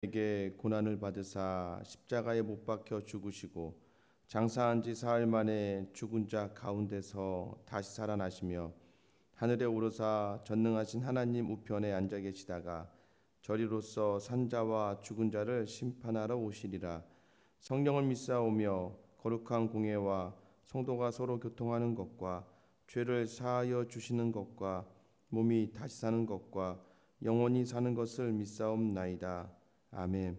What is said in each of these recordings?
에게 고난을 받으사 십자가에 못 박혀 죽으시고 장사한 지 사흘 만에 죽은 자 가운데서 다시 살아나시며 하늘에 오르사 전능하신 하나님 우편에 앉아 계시다가 저리로서 산자와 죽은 자를 심판하러 오시리라. 성령을 믿사오며 거룩한 공회와 성도가 서로 교통하는 것과 죄를 사하여 주시는 것과 몸이 다시 사는 것과 영원히 사는 것을 믿사옵나이다. 아멘.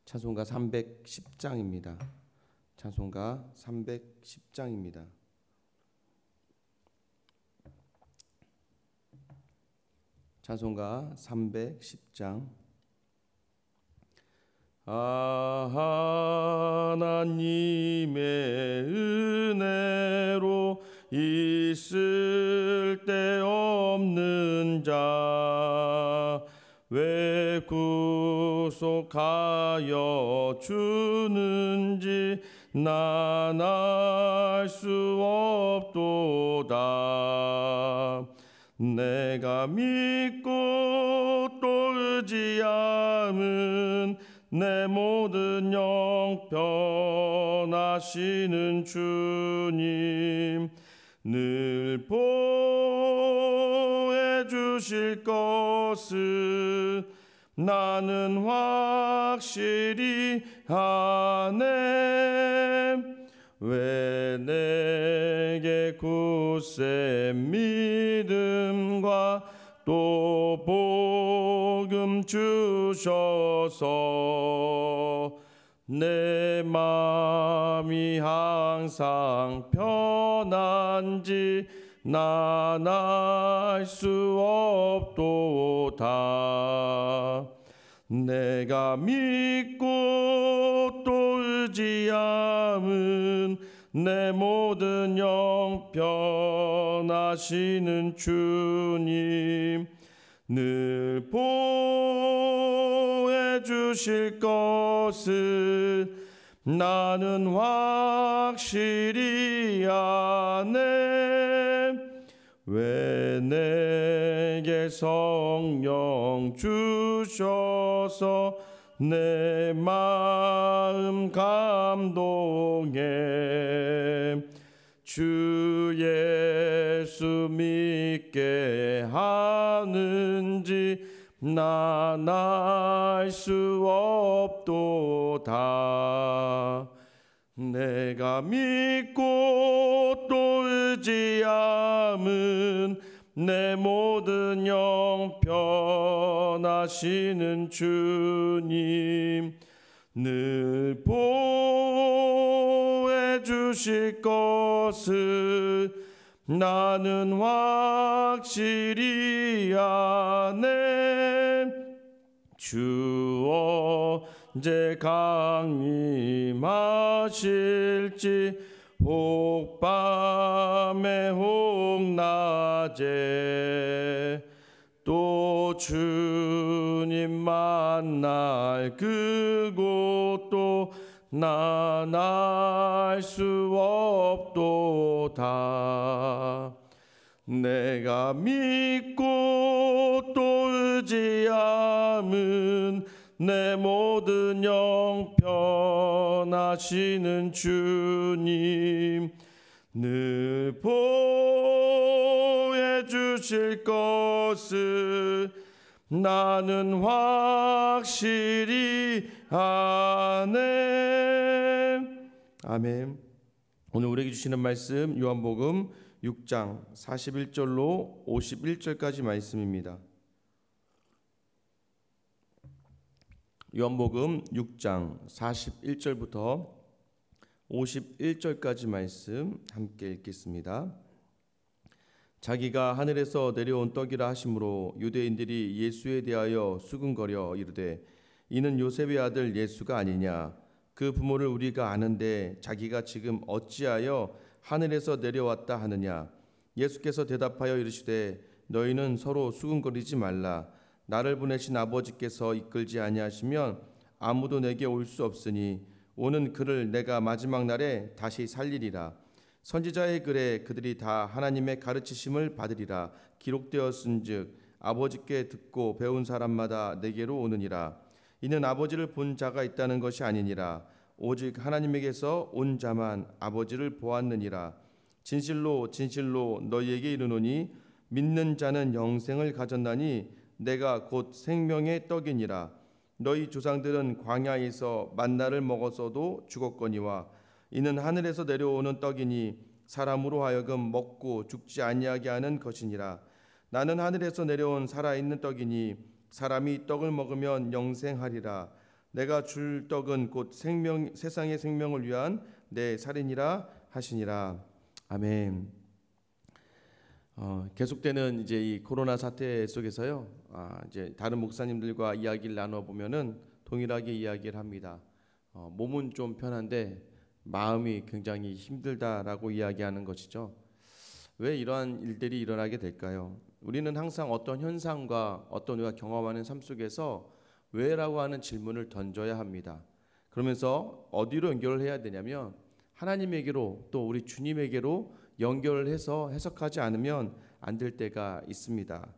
찬송가 310장입니다. 찬송가 310장입니다. 찬송가 310장. 하나님의 은혜로 있을 데 없는 자 왜 구속하여 주는지 난 알 수 없도다. 내가 믿고 또 의지함은 내 모든 영편하시는 주님 늘 보해 주실 것을 나는 확실히 아네. 왜 내게 굳세 믿음과 또 복음 주셔서 내 마음이 항상 편한지 난 알 수 없도다. 내가 믿고 또 의지함은 내 모든 영편하시는 주님 늘 보해 주실 것을 나는 확실히 아네. 왜 내게 성령 주셔서 내 마음 감동해 주 예수 믿게 하는지 난 알 수 없도다. 내가 믿고 또 의지함은 내 모든 영편하시는 주님 늘 보해 주실 것을 나는 확실히 아네. 주 언제 강림하실지 혹 밤에 혹 낮에 또 주님 만날 그곳도 난 알 수 없도다. 내가 믿고 또 의지함은 내 모든 영편하시는 주님 늘 보해 주실 것을 나는 확실히 아네. 아멘. 오늘 우리에게 주시는 말씀 요한복음 6장 41절로 51절까지 말씀입니다. 요한복음 6장 41절부터 51절까지 말씀 함께 읽겠습니다. 자기가 하늘에서 내려온 떡이라 하심으로 유대인들이 예수에 대하여 수군거려 이르되 이는 요셉의 아들 예수가 아니냐. 그 부모를 우리가 아는데 자기가 지금 어찌하여 하늘에서 내려왔다 하느냐. 예수께서 대답하여 이르시되 너희는 서로 수군거리지 말라. 나를 보내신 아버지께서 이끌지 아니하시면 아무도 내게 올 수 없으니 오는 그를 내가 마지막 날에 다시 살리리라. 선지자의 글에 그들이 다 하나님의 가르치심을 받으리라 기록되었은즉 아버지께 듣고 배운 사람마다 내게로 오느니라. 이는 아버지를 본 자가 있다는 것이 아니니라. 오직 하나님에게서 온 자만 아버지를 보았느니라. 진실로 진실로 너희에게 이르노니 믿는 자는 영생을 가졌나니 내가 곧 생명의 떡이니라. 너희 조상들은 광야에서 만나를 먹었어도 죽었거니와 이는 하늘에서 내려오는 떡이니 사람으로 하여금 먹고 죽지 아니하게 하는 것이니라. 나는 하늘에서 내려온 살아있는 떡이니 사람이 떡을 먹으면 영생하리라. 내가 줄 떡은 곧 세상의 생명을 위한 내 살이니라 하시니라. 아멘. 계속되는 이제 이 코로나 사태 속에서요. 이제 다른 목사님들과 이야기를 나눠 보면은 동일하게 이야기를 합니다. 몸은 좀 편한데 마음이 굉장히 힘들다라고 이야기하는 것이죠. 왜 이러한 일들이 일어나게 될까요? 우리는 항상 어떤 현상과 어떤 우리가 경험하는 삶 속에서 왜라고 하는 질문을 던져야 합니다. 그러면서 어디로 연결을 해야 되냐면 하나님에게로 또 우리 주님에게로 연결을 해서 해석하지 않으면 안 될 때가 있습니다.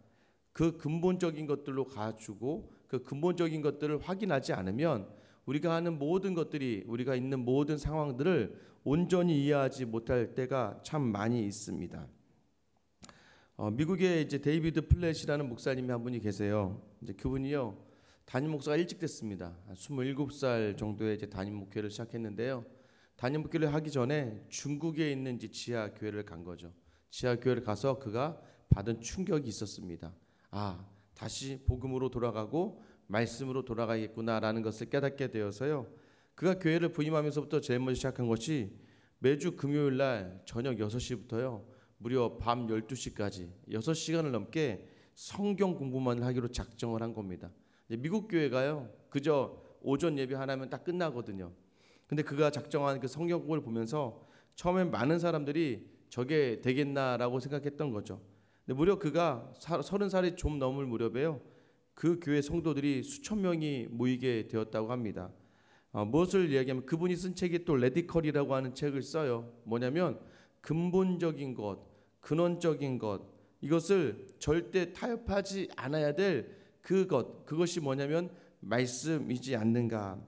그 근본적인 것들로 가주고 그 근본적인 것들을 확인하지 않으면 우리가 하는 모든 것들이 우리가 있는 모든 상황들을 온전히 이해하지 못할 때가 참 많이 있습니다. 미국에 이제 데이비드 플랫이라는 목사님이 한 분이 계세요. 이제 그분이요 담임 목사가 일찍 됐습니다. 27살 정도에 이제 담임 목회를 시작했는데요. 담임 목회를 하기 전에 중국에 있는 이제 지하 교회를 간 거죠. 지하 교회를 가서 그가 받은 충격이 있었습니다. 다시 복음으로 돌아가고 말씀으로 돌아가겠구나라는 것을 깨닫게 되어서요. 그가 교회를 부임하면서부터 제일 먼저 시작한 것이 매주 금요일 날 저녁 6시부터요. 무려 밤 12시까지 6시간을 넘게 성경 공부만 하기로 작정을 한 겁니다. 미국 교회가요. 그저 오전 예배 하나면 딱 끝나거든요. 근데 그가 작정한 그 성경 공부를 보면서 처음엔 많은 사람들이 저게 되겠나라고 생각했던 거죠. 근데 무려 그가 30살이 좀 넘을 무렵에요. 그 교회 성도들이 수천 명이 모이게 되었다고 합니다. 무엇을 이야기하면 그분이 쓴 책이 또 레디컬이라고 하는 책을 써요. 뭐냐면 근본적인 것, 근원적인 것, 이것을 절대 타협하지 않아야 될 그것이 뭐냐면 말씀이지 않는가.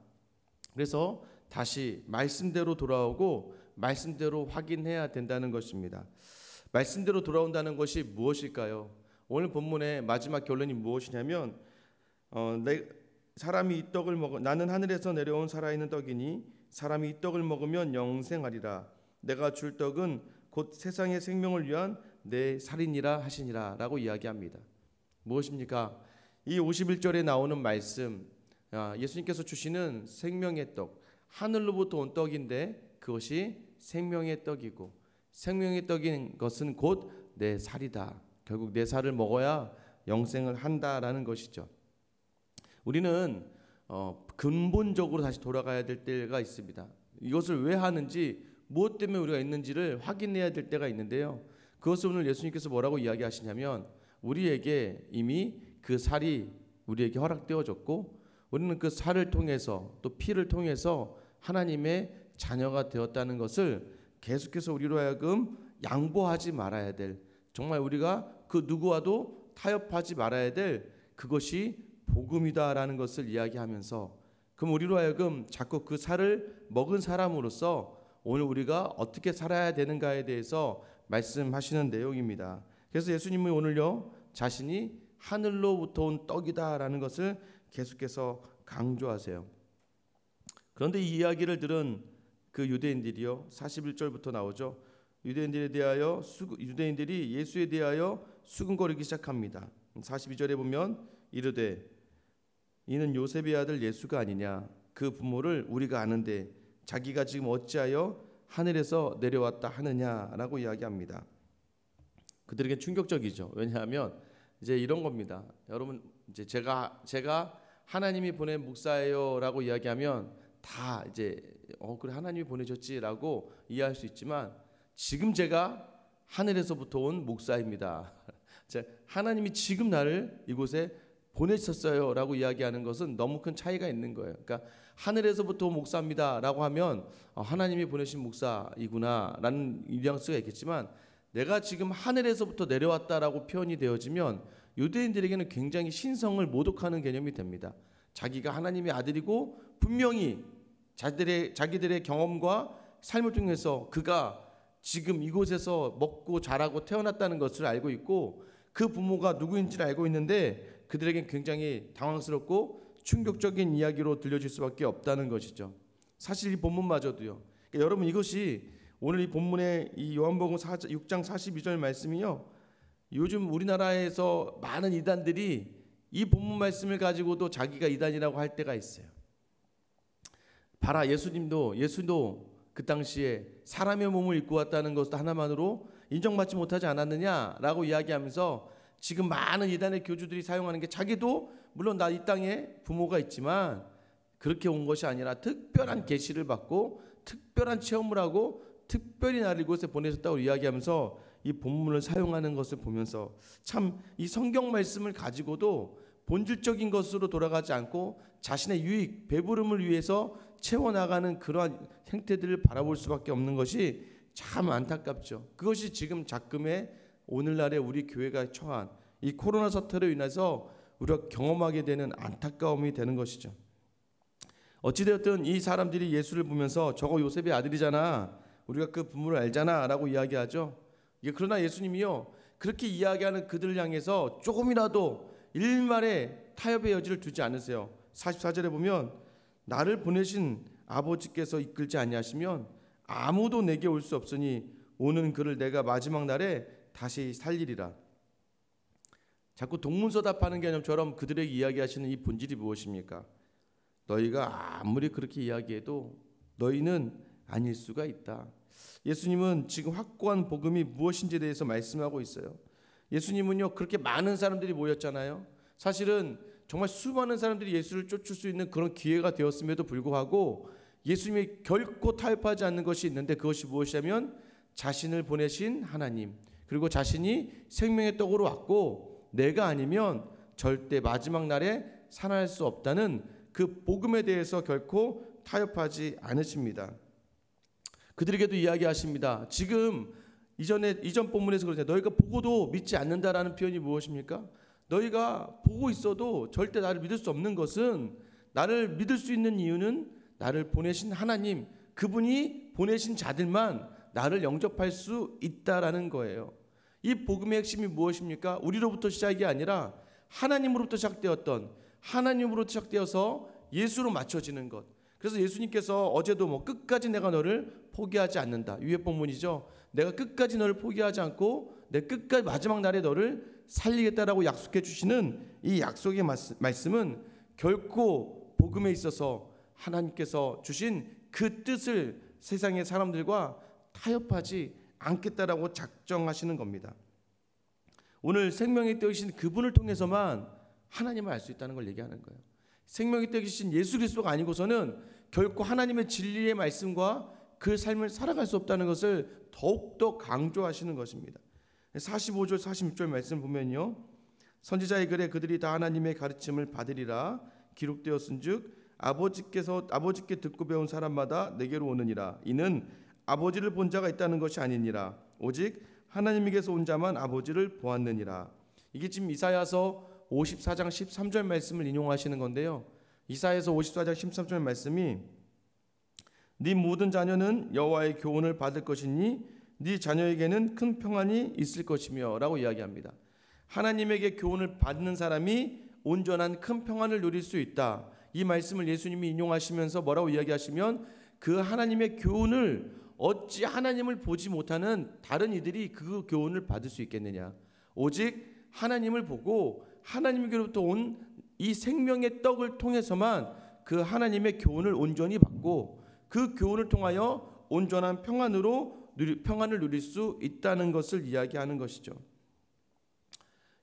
그래서 다시 말씀대로 돌아오고 말씀대로 확인해야 된다는 것입니다. 말씀대로 돌아온다는 것이 무엇일까요? 오늘 본문의 마지막 결론이 무엇이냐면 사람이 이 떡을 먹어 나는 하늘에서 내려온 살아있는 떡이니 사람이 이 떡을 먹으면 영생하리라. 내가 줄 떡은 곧 세상의 생명을 위한 내 살이니라 하시니라 라고 이야기합니다. 무엇입니까? 이 51절에 나오는 말씀, 예수님께서 주시는 생명의 떡, 하늘로부터 온 떡인데 그것이 생명의 떡이고 생명의 떡인 것은 곧 내 살이다. 결국 내 살을 먹어야 영생을 한다라는 것이죠. 우리는 근본적으로 다시 돌아가야 될 때가 있습니다. 이것을 왜 하는지, 무엇 때문에 우리가 있는지를 확인해야 될 때가 있는데요. 그것을 오늘 예수님께서 뭐라고 이야기하시냐면 우리에게 이미 그 살이 우리에게 허락되어졌고 우리는 그 살을 통해서 또 피를 통해서 하나님의 자녀가 되었다는 것을 계속해서 우리로 하여금 양보하지 말아야 될, 정말 우리가 그 누구와도 타협하지 말아야 될 그것이 복음이다라는 것을 이야기하면서, 그럼 우리로 하여금 자꾸 그 살을 먹은 사람으로서 오늘 우리가 어떻게 살아야 되는가에 대해서 말씀하시는 내용입니다. 그래서 예수님은 오늘요 자신이 하늘로부터 온 떡이다라는 것을 계속해서 강조하세요. 그런데 이 이야기를 들은 그 유대인들이요 41절부터 나오죠. 유대인들이 예수에 대하여 수근거리기 시작합니다. 42절에 보면 이르되 이는 요셉의 아들 예수가 아니냐, 그 부모를 우리가 아는데 자기가 지금 어찌하여 하늘에서 내려왔다 하느냐라고 이야기합니다. 그들에게 충격적이죠. 왜냐하면 이제 이런 겁니다. 여러분, 이제 제가 하나님이 보낸 목사예요라고 이야기하면 다 이제 그래 하나님이 보내셨지라고 이해할 수 있지만, 지금 제가 하늘에서부터 온 목사입니다. 하나님이 지금 나를 이곳에 보내셨어요라고 이야기하는 것은 너무 큰 차이가 있는 거예요. 그러니까 하늘에서부터 온 목사입니다라고 하면 하나님이 보내신 목사이구나라는 뉘앙스가 있겠지만, 내가 지금 하늘에서부터 내려왔다라고 표현이 되어지면 유대인들에게는 굉장히 신성을 모독하는 개념이 됩니다. 자기가 하나님의 아들이고 분명히 자기들의 경험과 삶을 통해서 그가 지금 이곳에서 먹고 자라고 태어났다는 것을 알고 있고 그 부모가 누구인지를 알고 있는데 그들에겐 굉장히 당황스럽고 충격적인 이야기로 들려질 수밖에 없다는 것이죠. 사실 이 본문마저도요. 그러니까 여러분, 이것이 오늘 이 본문의 이 요한복음 6장 42절 말씀이요, 요즘 우리나라에서 많은 이단들이 이 본문 말씀을 가지고도 자기가 이단이라고 할 때가 있어요. 봐라, 예수도 그 당시에 사람의 몸을 입고 왔다는 것도 하나만으로 인정받지 못하지 않았느냐라고 이야기하면서 지금 많은 이단의 교주들이 사용하는 게, 자기도 물론 나 이 땅에 부모가 있지만 그렇게 온 것이 아니라 특별한 계시를 받고 특별한 체험을 하고 특별히 나를 이곳에 보내셨다고 이야기하면서 이 본문을 사용하는 것을 보면서 참 이 성경 말씀을 가지고도 본질적인 것으로 돌아가지 않고 자신의 유익, 배부름을 위해서 채워나가는 그러한 행태들을 바라볼 수밖에 없는 것이 참 안타깝죠. 그것이 지금 작금의 오늘날의 우리 교회가 처한 이 코로나 사태로 인해서 우리가 경험하게 되는 안타까움이 되는 것이죠. 어찌되었든 이 사람들이 예수를 보면서 저거 요셉의 아들이잖아, 우리가 그 부모를 알잖아 라고 이야기하죠. 그러나 예수님이요, 그렇게 이야기하는 그들을 향해서 조금이라도 일말의 타협의 여지를 두지 않으세요. 44절에 보면 나를 보내신 아버지께서 이끌지 아니하시면 아무도 내게 올 수 없으니 오는 그를 내가 마지막 날에 다시 살리리라. 자꾸 동문서답하는 개념처럼 그들에게 이야기하시는 이 본질이 무엇입니까? 너희가 아무리 그렇게 이야기해도 너희는 아닐 수가 있다. 예수님은 지금 확고한 복음이 무엇인지에 대해서 말씀하고 있어요. 예수님은요, 그렇게 많은 사람들이 모였잖아요. 사실은 정말 수많은 사람들이 예수를 쫓을 수 있는 그런 기회가 되었음에도 불구하고 예수님이 결코 타협하지 않는 것이 있는데, 그것이 무엇이냐면 자신을 보내신 하나님, 그리고 자신이 생명의 떡으로 왔고 내가 아니면 절대 마지막 날에 살아날 수 없다는 그 복음에 대해서 결코 타협하지 않으십니다. 그들에게도 이야기하십니다. 지금 이전 본문에서 그러잖아요. 너희가 보고도 믿지 않는다라는 표현이 무엇입니까? 너희가 보고 있어도 절대 나를 믿을 수 없는 것은, 나를 믿을 수 있는 이유는 나를 보내신 하나님, 그분이 보내신 자들만 나를 영접할 수 있다라는 거예요. 이 복음의 핵심이 무엇입니까? 우리로부터 시작이 아니라 하나님으로부터 시작되어서 예수로 맞춰지는 것. 그래서 예수님께서 어제도 끝까지 내가 너를 포기하지 않는다, 위의 본문이죠. 내가 끝까지 너를 포기하지 않고 내 끝까지 마지막 날에 너를 살리겠다라고 약속해 주시는 이 약속의 말씀은 결코 복음에 있어서 하나님께서 주신 그 뜻을 세상의 사람들과 타협하지 않겠다라고 작정하시는 겁니다. 오늘 생명의 떡이신 그분을 통해서만 하나님을 알 수 있다는 걸 얘기하는 거예요. 생명의 떡이신 예수 그리스도가 아니고서는 결코 하나님의 진리의 말씀과 그 삶을 살아갈 수 없다는 것을 더욱더 강조하시는 것입니다. 45절 46절 말씀 보면요, 선지자의 글에 그들이 다 하나님의 가르침을 받으리라 기록되었은즉 아버지께 듣고 배운 사람마다 내게로 오느니라. 이는 아버지를 본 자가 있다는 것이 아니니라. 오직 하나님에게서 온 자만 아버지를 보았느니라. 이게 지금 이사야서 54장 13절 말씀을 인용하시는 건데요, 이사야서 54장 13절 말씀이 네 모든 자녀는 여호와의 교훈을 받을 것이니 네 자녀에게는 큰 평안이 있을 것이며 라고 이야기합니다. 하나님에게 교훈을 받는 사람이 온전한 큰 평안을 누릴 수 있다. 이 말씀을 예수님이 인용하시면서 뭐라고 이야기하시면, 그 하나님의 교훈을 어찌 하나님을 보지 못하는 다른 이들이 그 교훈을 받을 수 있겠느냐. 오직 하나님을 보고 하나님께로부터 온 이 생명의 떡을 통해서만 그 하나님의 교훈을 온전히 받고 그 교훈을 통하여 온전한 평안을 누릴 수 있다는 것을 이야기하는 것이죠.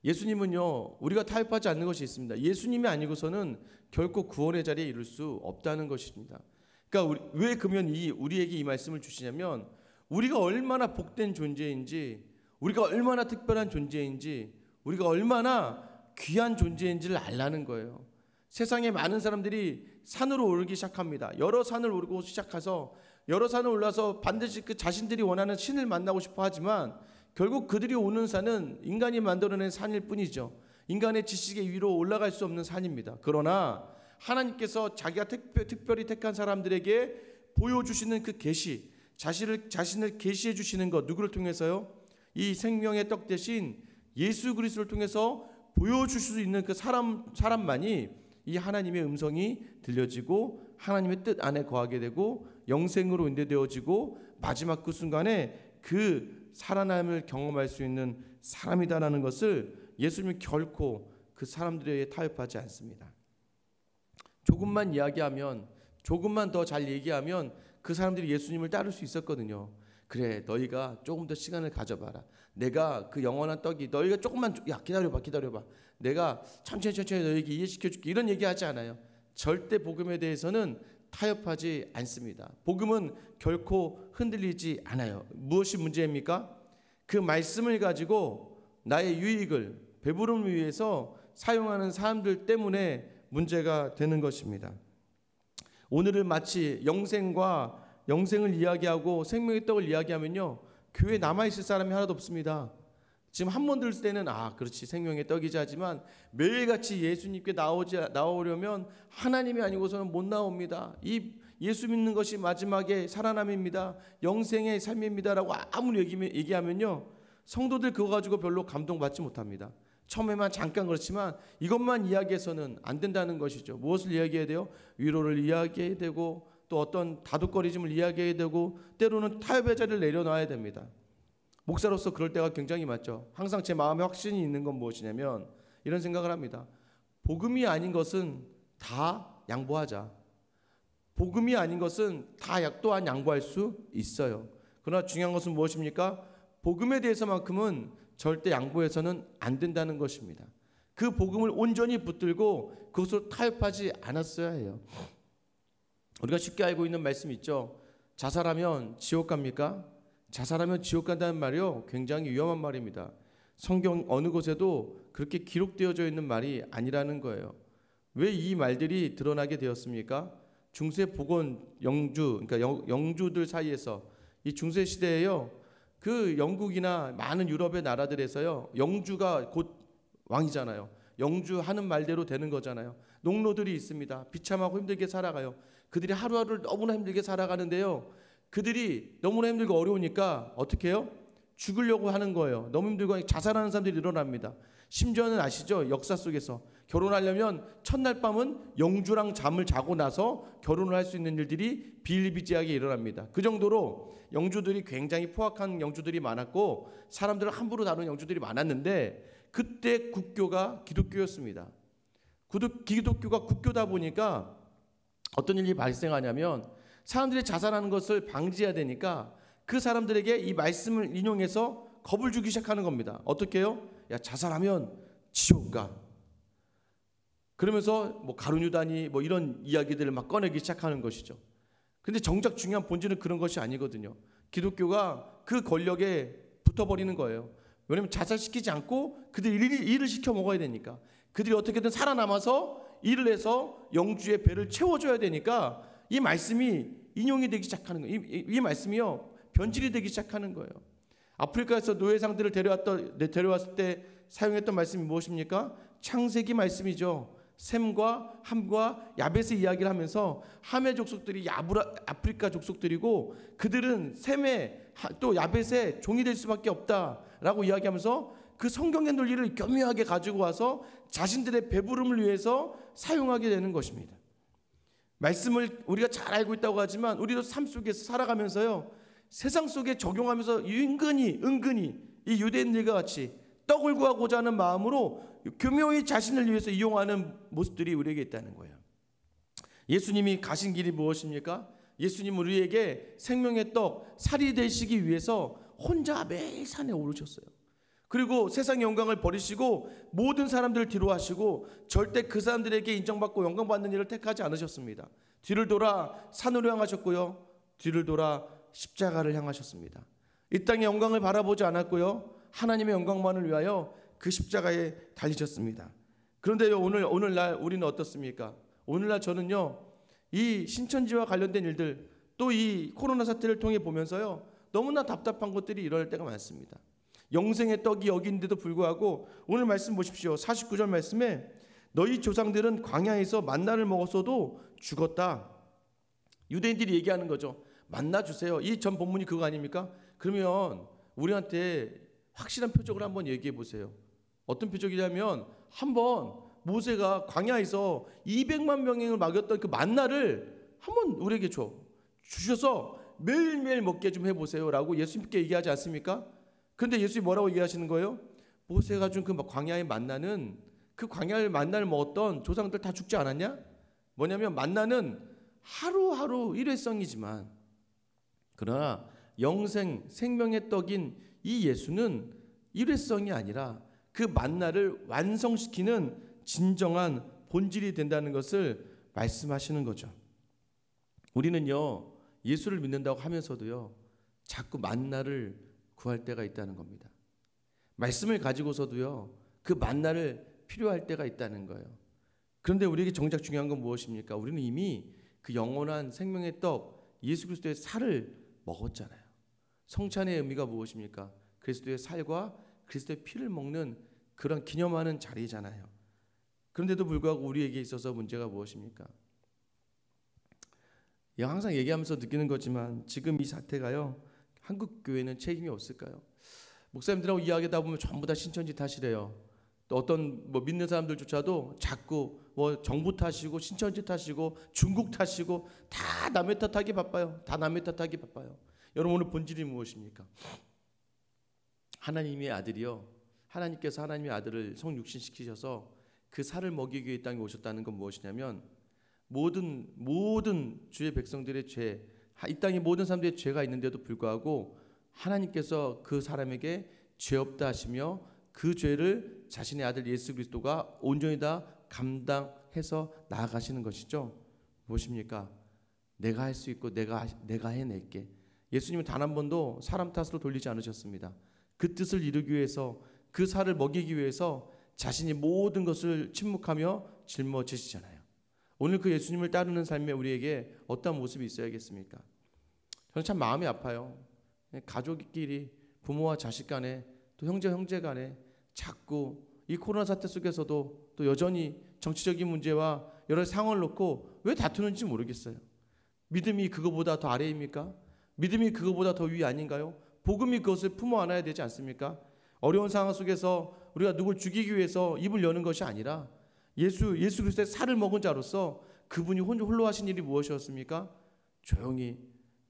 예수님은요, 우리가 타협하지 않는 것이 있습니다. 예수님이 아니고서는 결코 구원의 자리에 이룰 수 없다는 것입니다. 그러니까 왜 그러면 우리에게 이 말씀을 주시냐면, 우리가 얼마나 복된 존재인지, 우리가 얼마나 특별한 존재인지, 우리가 얼마나 귀한 존재인지를 알라는 거예요. 세상에 많은 사람들이 산으로 오르기 시작합니다. 여러 산을 오르고 시작해서 여러 산을 올라서 반드시 그 자신들이 원하는 신을 만나고 싶어 하지만 결국 그들이 오는 산은 인간이 만들어낸 산일 뿐이죠. 인간의 지식의 위로 올라갈 수 없는 산입니다. 그러나 하나님께서 자기가 특별히 택한 사람들에게 보여주시는 그 계시, 자신을 계시해 주시는 것, 누구를 통해서요? 이 생명의 떡 대신 예수 그리스도를 통해서 보여줄 수 있는 그 사람만이 이 하나님의 음성이 들려지고 하나님의 뜻 안에 거하게 되고 영생으로 인도되어지고 마지막 그 순간에 그 살아남을 경험할 수 있는 사람이다라는 것을 예수님은 결코 그 사람들에게 타협하지 않습니다. 조금만 이야기하면, 조금만 더 잘 얘기하면 그 사람들이 예수님을 따를 수 있었거든요. 그래, 너희가 조금 더 시간을 가져봐라. 내가 그 영원한 떡이, 너희가 조금만, 야 기다려봐. 내가 천천히 너희에게 이해시켜줄게. 이런 얘기하지 않아요. 절대 복음에 대해서는 타협하지 않습니다. 복음은 결코 흔들리지 않아요. 무엇이 문제입니까? 그 말씀을 가지고 나의 유익을, 배부름을 위해서 사용하는 사람들 때문에 문제가 되는 것입니다. 오늘은 마치 영생을 이야기하고 생명의 떡을 이야기하면요, 교회에 남아있을 사람이 하나도 없습니다. 지금 한 번 들을 때는 그렇지, 생명의 떡이지 하지만 매일같이 예수님께 나오려면 하나님이 아니고서는 못 나옵니다. 이 예수 믿는 것이 마지막에 살아남입니다. 영생의 삶입니다라고 아무리 얘기하면요, 성도들 그거 가지고 별로 감동받지 못합니다. 처음에만 잠깐 그렇지만 이것만 이야기해서는 안 된다는 것이죠. 무엇을 이야기해야 돼요? 위로를 이야기해야 되고 또 어떤 다독거리즘을 이야기해야 되고 때로는 타협의 자리를 내려놔야 됩니다. 목사로서 그럴 때가 굉장히 많죠. 항상 제 마음에 확신이 있는 건 무엇이냐면 이런 생각을 합니다. 복음이 아닌 것은 다 양보하자. 복음이 아닌 것은 다 또한 양보할 수 있어요. 그러나 중요한 것은 무엇입니까? 복음에 대해서만큼은 절대 양보해서는 안 된다는 것입니다. 그 복음을 온전히 붙들고 그것으로 타협하지 않았어야 해요. 우리가 쉽게 알고 있는 말씀이 있죠. 자살하면 지옥 갑니까? 자살하면 지옥 간다는 말이요, 굉장히 위험한 말입니다. 성경 어느 곳에도 그렇게 기록되어져 있는 말이 아니라는 거예요. 왜 이 말들이 드러나게 되었습니까? 중세 복원 영주, 그러니까 영주들 사이에서 이 중세 시대에요, 그 영국이나 많은 유럽의 나라들에서요, 영주가 곧 왕이잖아요. 영주 하는 말대로 되는 거잖아요. 농노들이 있습니다. 비참하고 힘들게 살아가요. 그들이 하루하루를 너무나 힘들게 살아가는데요, 그들이 너무나 힘들고 어려우니까 어떻게 해요? 죽으려고 하는 거예요. 너무 힘들고 자살하는 사람들이 일어납니다. 심지어는 아시죠? 역사 속에서 결혼하려면 첫날 밤은 영주랑 잠을 자고 나서 결혼을 할 수 있는 일들이 비일비재하게 일어납니다. 그 정도로 영주들이 굉장히 포악한 영주들이 많았고 사람들을 함부로 다루는 영주들이 많았는데 그때 국교가 기독교였습니다. 기독교가 국교다 보니까 어떤 일이 발생하냐면 사람들이 자살하는 것을 방지해야 되니까 그 사람들에게 이 말씀을 인용해서 겁을 주기 시작하는 겁니다. 어떻게 해요? 야, 자살하면 지옥 가. 그러면서 뭐 가룟유다니 뭐 이런 이야기들을 막 꺼내기 시작하는 것이죠. 근데 정작 중요한 본질은 그런 것이 아니거든요. 기독교가 그 권력에 붙어버리는 거예요. 왜냐하면 자살시키지 않고 그들이 일을 시켜 먹어야 되니까. 그들이 어떻게든 살아남아서 일을 해서 영주의 배를 채워줘야 되니까 이 말씀이 인용이 되기 시작하는 거예요. 이 말씀이요, 변질이 되기 시작하는 거예요. 아프리카에서 노예상들을 데려왔을 때 사용했던 말씀이 무엇입니까? 창세기 말씀이죠. 셈과 함과 야벳의 이야기를 하면서 함의 족속들이 아프리카 족속들이고 그들은 셈의 또 야벳의 종이 될 수밖에 없다라고 이야기하면서 그 성경의 논리를 교묘하게 가지고 와서 자신들의 배부름을 위해서 사용하게 되는 것입니다. 말씀을 우리가 잘 알고 있다고 하지만 우리도 삶 속에서 살아가면서요, 세상 속에 적용하면서 은근히 이 유대인들과 같이 떡을 구하고자 하는 마음으로 교묘히 자신을 위해서 이용하는 모습들이 우리에게 있다는 거예요. 예수님이 가신 길이 무엇입니까? 예수님은 우리에게 생명의 떡, 살이 되시기 위해서 혼자 매일 산에 오르셨어요. 그리고 세상의 영광을 버리시고 모든 사람들을 뒤로 하시고 절대 그 사람들에게 인정받고 영광받는 일을 택하지 않으셨습니다. 뒤를 돌아 산으로 향하셨고요, 뒤를 돌아 십자가를 향하셨습니다. 이 땅의 영광을 바라보지 않았고요, 하나님의 영광만을 위하여 그 십자가에 달리셨습니다. 그런데 오늘날 우리는 어떻습니까? 오늘날 저는요, 이 신천지와 관련된 일들, 또 이 코로나 사태를 통해 보면서요, 너무나 답답한 것들이 일어날 때가 많습니다. 영생의 떡이 여기 있는데도 불구하고 오늘 말씀 보십시오. 49절 말씀에 너희 조상들은 광야에서 만나를 먹었어도 죽었다. 유대인들이 얘기하는 거죠. 만나 주세요. 이 전 본문이 그거 아닙니까? 그러면 우리한테 확실한 표적을 한번 얘기해 보세요. 어떤 표적이냐면 한번 모세가 광야에서 200만 명을 먹였던 그 만나를 한번 우리에게 주셔서 매일매일 먹게 좀 해보세요 라고 예수님께 얘기하지 않습니까? 그런데 예수님이 뭐라고 얘기하시는 거예요? 모세가 준 그 광야의 만나는, 그 광야의 만나를 먹었던 조상들 다 죽지 않았냐? 뭐냐면 만나는 하루하루 일회성이지만, 그러나 영생 생명의 떡인 이 예수는 일회성이 아니라 그 만나를 완성시키는 진정한 본질이 된다는 것을 말씀하시는 거죠. 우리는요, 예수를 믿는다고 하면서도요, 자꾸 만나를 구할 때가 있다는 겁니다. 말씀을 가지고서도요, 그 만나를 필요할 때가 있다는 거예요. 그런데 우리에게 정작 중요한 건 무엇입니까? 우리는 이미 그 영원한 생명의 떡 예수 그리스도의 살을 먹었잖아요. 성찬의 의미가 무엇입니까? 그리스도의 살과 그리스도의 피를 먹는 그런 기념하는 자리잖아요. 그런데도 불구하고 우리에게 있어서 문제가 무엇입니까? 항상 얘기하면서 느끼는 거지만 지금 이 사태가요, 한국 교회는 책임이 없을까요? 목사님들하고 이야기하다 보면 전부 다 신천지 탓이래요. 또 어떤 믿는 사람들조차도 자꾸 정부 탓이고 신천지 탓이고 중국 탓이고 다 남의 탓하기 바빠요. 다 남의 탓하기 바빠요. 여러분, 오늘 본질이 무엇입니까? 하나님의 아들이요, 하나님께서 하나님의 아들을 성육신시키셔서 그 살을 먹이기 위해 이 땅에 오셨다는 건 무엇이냐면, 모든 주의 백성들의 죄, 이 땅에 모든 사람들의 죄가 있는데도 불구하고 하나님께서 그 사람에게 죄 없다 하시며 그 죄를 자신의 아들 예수 그리스도가 온전히 다 감당해서 나아가시는 것이죠. 무엇입니까? 내가 할 수 있고 내가 해낼게. 예수님은 단 한 번도 사람 탓으로 돌리지 않으셨습니다. 그 뜻을 이루기 위해서, 그 살을 먹이기 위해서 자신이 모든 것을 침묵하며 짊어지시잖아요. 오늘 그 예수님을 따르는 삶에 우리에게 어떤 모습이 있어야겠습니까? 저는 참 마음이 아파요. 가족끼리, 부모와 자식 간에, 또 형제 간에 자꾸 이 코로나 사태 속에서도 또 여전히 정치적인 문제와 여러 상황을 놓고 왜 다투는지 모르겠어요. 믿음이 그거보다 더 아래입니까? 믿음이 그거보다 더 위 아닌가요? 복음이 그것을 품어 안아야 되지 않습니까? 어려운 상황 속에서 우리가 누굴 죽이기 위해서 입을 여는 것이 아니라 예수 그리스도의 살을 먹은 자로서 그분이 홀로 하신 일이 무엇이었습니까? 조용히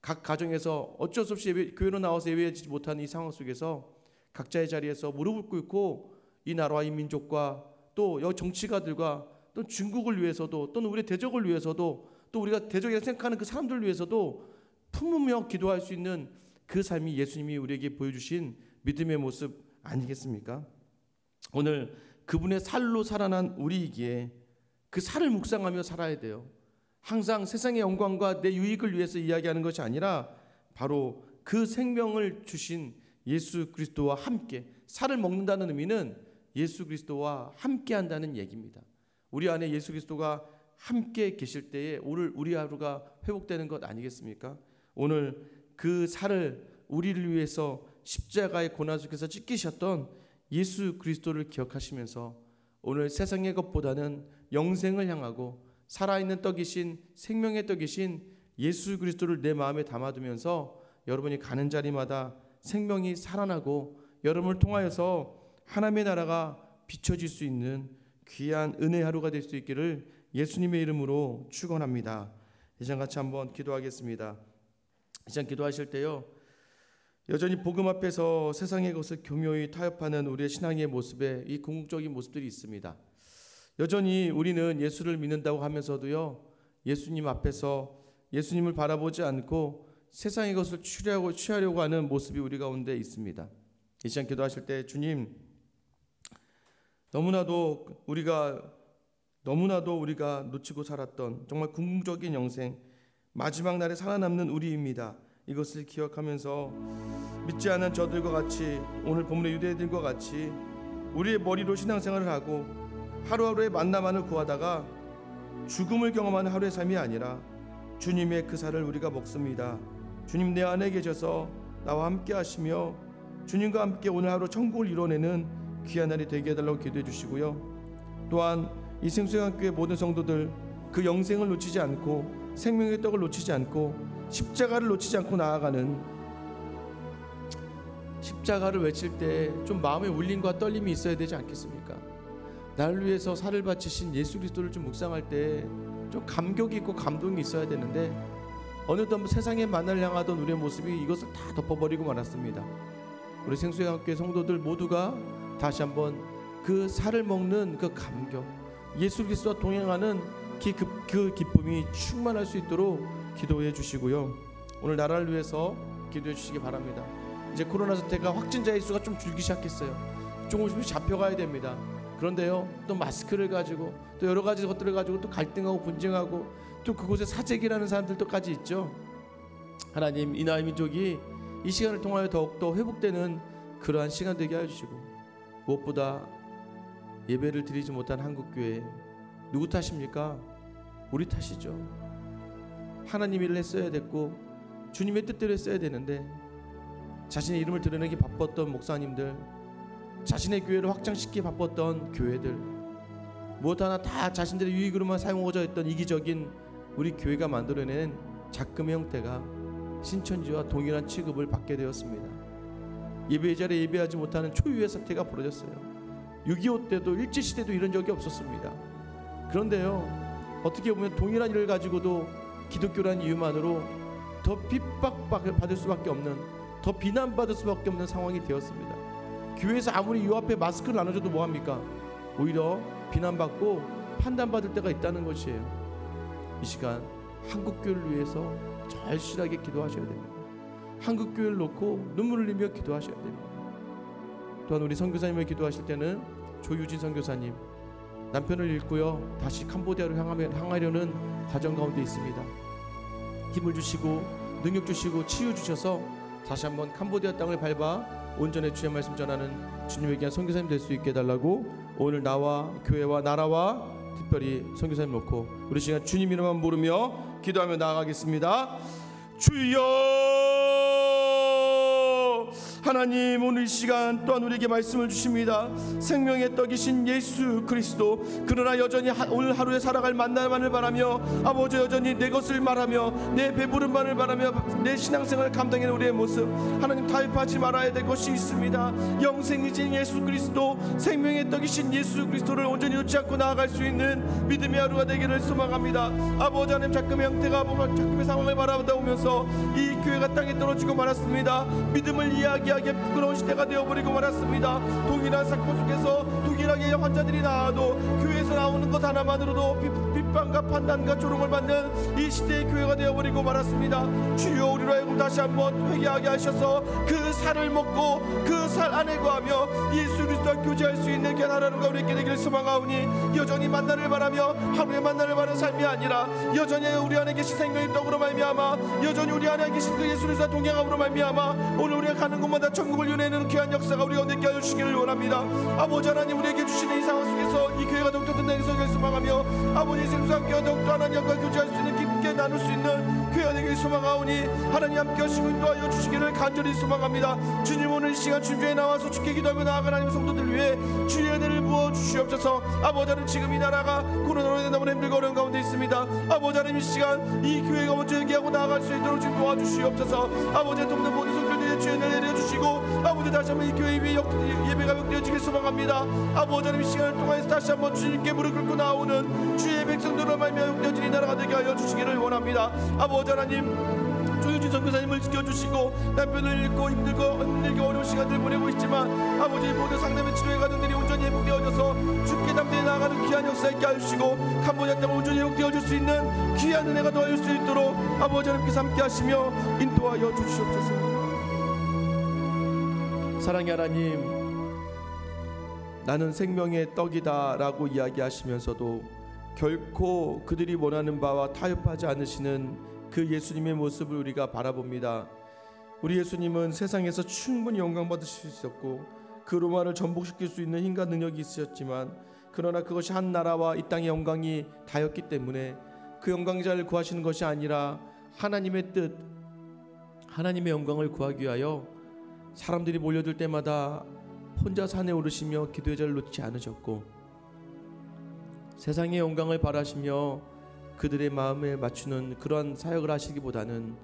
각 가정에서 어쩔 수 없이 교회로 나와서 예배하지 못하는 이 상황 속에서 각자의 자리에서 무릎을 꿇고 이 나라와 이 민족과 또 정치가들과 또 중국을 위해서도, 또는 우리 대적을 위해서도, 또 우리가 대적이라 생각하는 그 사람들을 위해서도 품으며 기도할 수 있는 그 삶이 예수님이 우리에게 보여주신 믿음의 모습 아니겠습니까? 오늘 그분의 살로 살아난 우리이기에 그 살을 묵상하며 살아야 돼요. 항상 세상의 영광과 내 유익을 위해서 이야기하는 것이 아니라 바로 그 생명을 주신 예수 그리스도와 함께, 살을 먹는다는 의미는 예수 그리스도와 함께 한다는 얘기입니다. 우리 안에 예수 그리스도가 함께 계실 때에 오늘 우리 하루가 회복되는 것 아니겠습니까? 오늘 그 살을 우리를 위해서 십자가의 고난 속에서 찢기셨던 예수 그리스도를 기억하시면서 오늘 세상의 것보다는 영생을 향하고 살아있는 떡이신, 생명의 떡이신 예수 그리스도를 내 마음에 담아두면서 여러분이 가는 자리마다 생명이 살아나고 여러분을 통하여서 하나님의 나라가 비춰질 수 있는 귀한 은혜 하루가 될 수 있기를 예수님의 이름으로 축원합니다. 이 시간 같이 한번 기도하겠습니다. 이 시간 기도하실 때요, 여전히 복음 앞에서 세상의 것을 교묘히 타협하는 우리의 신앙의 모습에 이 궁극적인 모습들이 있습니다. 여전히 우리는 예수를 믿는다고 하면서도요, 예수님 앞에서 예수님을 바라보지 않고 세상의 것을 취하려고 하는 모습이 우리 가운데 있습니다. 이 시간 기도하실 때, 주님, 너무나도 우리가 놓치고 살았던 정말 궁극적인 영생, 마지막 날에 살아남는 우리입니다. 이것을 기억하면서 믿지 않은 저들과 같이, 오늘 본문의 유대인들과 같이 우리의 머리로 신앙생활을 하고 하루하루의 만나만을 구하다가 죽음을 경험하는 하루의 삶이 아니라 주님의 그 살을 우리가 먹습니다. 주님, 내 안에 계셔서 나와 함께 하시며 주님과 함께 오늘 하루 천국을 이뤄내는 귀한 날이 되게 해달라고 기도해 주시고요. 또한 이 생수양교회 모든 성도들 그 영생을 놓치지 않고 생명의 떡을 놓치지 않고 십자가를 놓치지 않고 나아가는, 십자가를 외칠 때 좀 마음의 울림과 떨림이 있어야 되지 않겠습니까? 나를 위해서 살을 바치신 예수 그리스도를 좀 묵상할 때 좀 감격이 있고 감동이 있어야 되는데 어느덧 세상의 만나를 향하던 우리의 모습이 이것을 다 덮어버리고 말았습니다. 우리 생수양교회 성도들 모두가 다시 한번 그 살을 먹는 그 감격, 예수 그리스도와 동행하는 그 기쁨이 충만할 수 있도록 기도해 주시고요. 오늘 나라를 위해서 기도해 주시기 바랍니다. 이제 코로나 사태가 확진자의 수가 좀 줄기 시작했어요. 조금씩 잡혀가야 됩니다. 그런데요, 또 마스크를 가지고 또 여러 가지 것들을 가지고 또 갈등하고 분쟁하고 또 그곳에 사재기라는 사람들도까지 있죠. 하나님, 이나라 민족이 이 시간을 통하여 더욱더 회복되는 그러한 시간 되게 하여 주시고, 무엇보다 예배를 드리지 못한 한국교회 누구 탓입니까? 우리 탓이죠. 하나님 일을 했어야 됐고 주님의 뜻대로 했어야 되는데 자신의 이름을 드러내기 바빴던 목사님들, 자신의 교회를 확장시키기 바빴던 교회들, 무엇 하나 다 자신들의 유익으로만 사용하고자 했던 이기적인 우리 교회가 만들어낸 작금의 형태가 신천지와 동일한 취급을 받게 되었습니다. 예배의 자리에 예배하지 못하는 초유의 사태가 벌어졌어요. 6.25 때도 일제시대도 이런 적이 없었습니다. 그런데요, 어떻게 보면 동일한 일을 가지고도 기독교라는 이유만으로 더 핍박받을 수밖에 없는, 더 비난받을 수밖에 없는 상황이 되었습니다. 교회에서 아무리 요 앞에 마스크를 나눠줘도 뭐합니까? 오히려 비난받고 판단받을 때가 있다는 것이에요. 이 시간 한국교회를 위해서 절실하게 기도하셔야 됩니다. 한국교회를 놓고 눈물을 흘리며 기도하셔야 됩니다. 또한 우리 선교사님을 기도하실 때는 조유진 선교사님, 남편을 잃고요 다시 캄보디아로 향하려는 과정 가운데 있습니다. 힘을 주시고 능력 주시고 치유 주셔서 다시 한번 캄보디아 땅을 밟아 온전히 주의 말씀 전하는 주님의 귀한 선교사님 될 수 있게 해달라고 오늘 나와 교회와 나라와 특별히 선교사님 놓고 우리 시간 주님 이름만 부르며 기도하며 나아가겠습니다. 주여, 하나님, 오늘 이 시간 또한 우리에게 말씀을 주십니다. 생명의 떡이신 예수 그리스도, 그러나 여전히 오늘 하루에 살아갈 만남만을 바라며 아버지 여전히 내 것을 말하며 내 배부름만을 바라며 내 신앙생활을 감당하는 우리의 모습, 하나님 타협하지 말아야 될 것이 있습니다. 영생이신 예수 그리스도, 생명의 떡이신 예수 그리스도를 온전히 놓지 않고 나아갈 수 있는 믿음의 하루가 되기를 소망합니다. 아버지 하나님, 작금의 형태가 작금의 상황을 바라보다 오면서 이 교회가 땅에 떨어지고 말았습니다. 믿음을 이야기하기에 부끄러운 시대가 되어버리고 말았습니다. 동일한 사건 속에서 동일하게 환자들이 나와도 교회에서 나오는 것 하나만으로도 비판과 판단과 조롱을 받는 이 시대의 교회가 되어버리고 말았습니다. 주여, 우리로 하여금 다시 한번 회개하게 하셔서 그 살을 먹고 그 살 안에 거하며 예수 그리스도와 교제할 수 있는 귀한 하루가 우리에게 되기를 소망하오니, 여전히 만나를 바라며 하루의 만나를 바라는 삶이 아니라 여전히 우리 안에 계신 생명의 떡으로 말미암아, 여전히 우리 안에 계신 그 예수 그리스도와 동행함으로 말미암아 오늘 우리가 가는 곳마다 천국을 연애하는 귀한 역사가 우리가 얻게 하여 주시기를 원합니다. 아버지 하나님, 우리에게 주시는 이 상황 속에서 이 교회가 더욱더 든든하게 서길 소망하며 아버지 생수함께 더욱더 하나님과 교제할 수 있는, 깊게 나눌 수 있는 교회가 되길 소망하오니 하나님 함께 하시고 인도하여 주시기를 간절히 소망합니다. 주님, 오늘 이 시간 주주에 나와서 주께 기도하며 나아가는 하나님 성도들 위해 주의 은혜를 부어 주시옵소서. 아버지 하나님, 지금 이 나라가 코로나로 인해 너무 힘들고 어려운 가운데 있습니다. 아버지 하나님, 이 시간 이 교회가 먼저 얘기하고 나아갈 수 있도록 좀 도와주시옵소서. 아버지, 돕는 모든 성도들의 주의 은혜를 내려주시고 아버지 다시 한번 이 교회 위에 예배가 역되어지길 소망합니다. 아버지 하나님, 이 시간을 통해서 다시 한번 주님께 무릎 꿇고 나오는 주의 백성들로 말미암아 역되어진 이 나라가 되게 하여 주시기를 원합니다. 아버지 하나님, 조유진 선교사님을 지켜주시고 남편을 잃고 힘들게 어려운 시간들을 보내고 있지만 아버지 모든 상담의 치료의 과정들이 온전히 회복되어져서 주께 담대히 나아가는 귀한 역사 있게 하시고 캄보디아 땅을 온전히 회복되어질 수 있는 귀한 은혜가 더할 수 있도록 아버지 하나님께서 함께 하시며 인도하여 주시옵소서. 사랑의 하나님, 나는 생명의 떡이다 라고 이야기하시면서도 결코 그들이 원하는 바와 타협하지 않으시는 그 예수님의 모습을 우리가 바라봅니다. 우리 예수님은 세상에서 충분히 영광 받으실 수 있었고 그 로마를 전복시킬 수 있는 힘과 능력이 있으셨지만, 그러나 그것이 한 나라와 이 땅의 영광이 다였기 때문에 그 영광자를 구하시는 것이 아니라 하나님의 뜻, 하나님의 영광을 구하기 위하여 사람들이 몰려들 때마다 혼자 산에 오르시며 기도의 자리를 놓지 않으셨고, 세상의 영광을 바라시며 그들의 마음에 맞추는 그러한 사역을 하시기보다는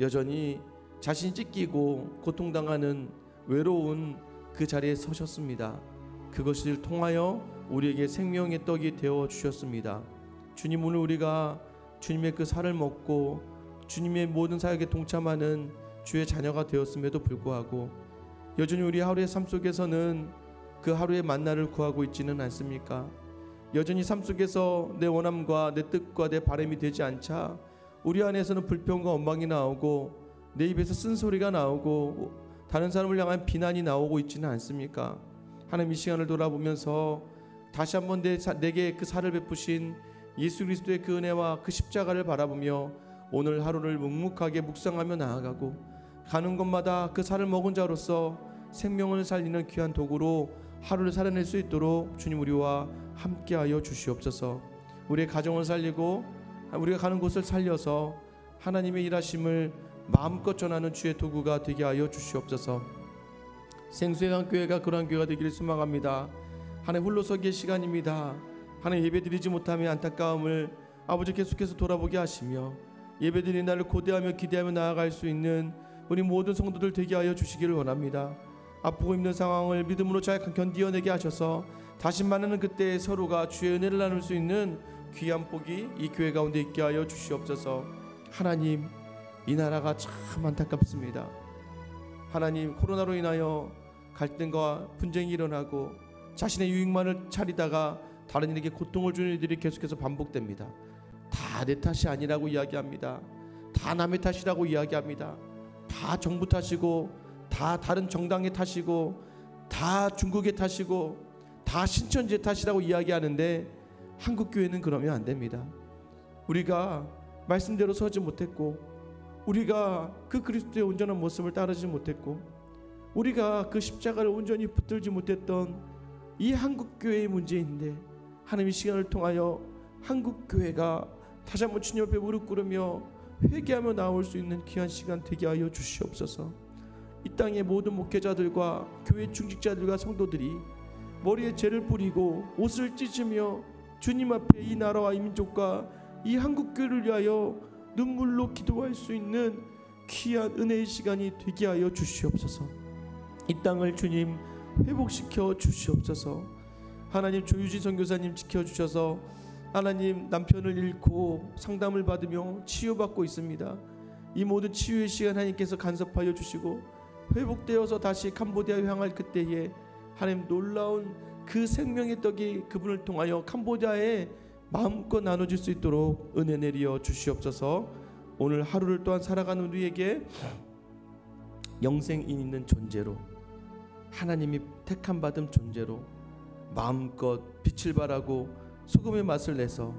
여전히 자신이 찢기고 고통당하는 외로운 그 자리에 서셨습니다. 그것을 통하여 우리에게 생명의 떡이 되어 주셨습니다. 주님, 오늘 우리가 주님의 그 살을 먹고 주님의 모든 사역에 동참하는 주의 자녀가 되었음에도 불구하고 여전히 우리 하루의 삶 속에서는 그 하루의 만나를 구하고 있지는 않습니까? 여전히 삶 속에서 내 원함과 내 뜻과 내 바람이 되지 않자 우리 안에서는 불평과 원망이 나오고 내 입에서 쓴소리가 나오고 다른 사람을 향한 비난이 나오고 있지는 않습니까? 하나님, 이 시간을 돌아보면서 다시 한번 내게 그 살을 베푸신 예수 그리스도의 그 은혜와 그 십자가를 바라보며 오늘 하루를 묵묵하게 묵상하며 나아가고 가는 곳마다 그 살을 먹은 자로서 생명을 살리는 귀한 도구로 하루를 살아낼 수 있도록 주님 우리와 함께하여 주시옵소서. 우리의 가정을 살리고 우리가 가는 곳을 살려서 하나님의 일하심을 마음껏 전하는 주의 도구가 되게 하여 주시옵소서. 생수의 강 교회가 그러한 교회가 되기를 소망합니다. 하나님, 홀로서기의 시간입니다. 하나님, 예배드리지 못함의 안타까움을 아버지 계속해서 돌아보게 하시며 예배드리는 날을 고대하며 기대하며 나아갈 수 있는 우리 모든 성도들 되게 하여 주시기를 원합니다. 아프고 힘든 상황을 믿음으로 잘 견디어내게 하셔서 다시 만나는 그때 서로가 주의 은혜를 나눌 수 있는 귀한 복이 이 교회 가운데 있게 하여 주시옵소서. 하나님, 이 나라가 참 안타깝습니다. 하나님, 코로나로 인하여 갈등과 분쟁이 일어나고 자신의 유익만을 차리다가 다른 이에게 고통을 주는 일들이 계속해서 반복됩니다. 다 내 탓이 아니라고 이야기합니다. 다 남의 탓이라고 이야기합니다. 다 정부 탓이고 다 다른 정당의 탓이고 다 중국의 탓이고 다 신천지의 탓이라고 이야기하는데 한국교회는 그러면 안 됩니다. 우리가 말씀대로 서지 못했고 우리가 그 그리스도의 온전한 모습을 따르지 못했고 우리가 그 십자가를 온전히 붙들지 못했던 이 한국교회의 문제인데 하나님의 시간을 통하여 한국교회가 다시 한번 주님 앞에 무릎 꿇으며 회개하며 나올 수 있는 귀한 시간 되게 하여 주시옵소서. 이 땅의 모든 목회자들과 교회 중직자들과 성도들이 머리에 죄를 뿌리고 옷을 찢으며 주님 앞에 이 나라와 이 민족과 이 한국교회를 위하여 눈물로 기도할 수 있는 귀한 은혜의 시간이 되게 하여 주시옵소서. 이 땅을 주님 회복시켜 주시옵소서. 하나님, 조유진 선교사님 지켜주셔서 하나님, 남편을 잃고 상담을 받으며 치유받고 있습니다. 이 모든 치유의 시간 하나님께서 간섭하여 주시고 회복되어서 다시 캄보디아에 향할 그때에 하나님, 놀라운 그 생명의 떡이 그분을 통하여 캄보디아에 마음껏 나눠질 수 있도록 은혜 내리어 주시옵소서. 오늘 하루를 또한 살아가는 우리에게 영생 있는 존재로 하나님이 택함 받은 존재로 마음껏 빛을 발하고 소금의 맛을 내서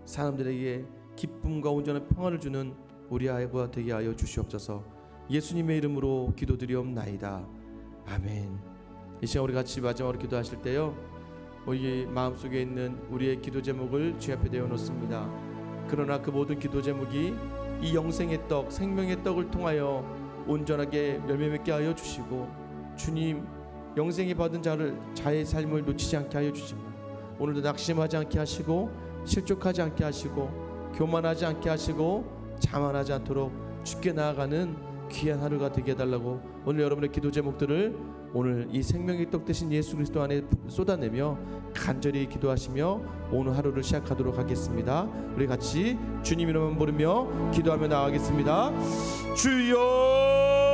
사람들에게 기쁨과 온전한 평안을 주는 우리 아이가 되게 하여 주시옵소서. 예수님의 이름으로 기도드리옵나이다. 아멘. 이 시간 우리 같이 마지막으로 기도하실 때요, 우리 마음속에 있는 우리의 기도 제목을 주 앞에 내어놓습니다. 그러나 그 모든 기도 제목이 이 영생의 떡, 생명의 떡을 통하여 온전하게 열매 맺게 하여 주시고 주님, 영생이 받은 자의 삶을 놓치지 않게 하여 주시고 오늘도 낙심하지 않게 하시고 실족하지 않게 하시고 교만하지 않게 하시고 자만하지 않도록 주께 나아가는 귀한 하루가 되게 해달라고 오늘 여러분의 기도 제목들을 오늘 이 생명의 떡 되신 예수 그리스도 안에 쏟아내며 간절히 기도하시며 오늘 하루를 시작하도록 하겠습니다. 우리 같이 주님 이름만 부르며 기도하며 나아가겠습니다. 주여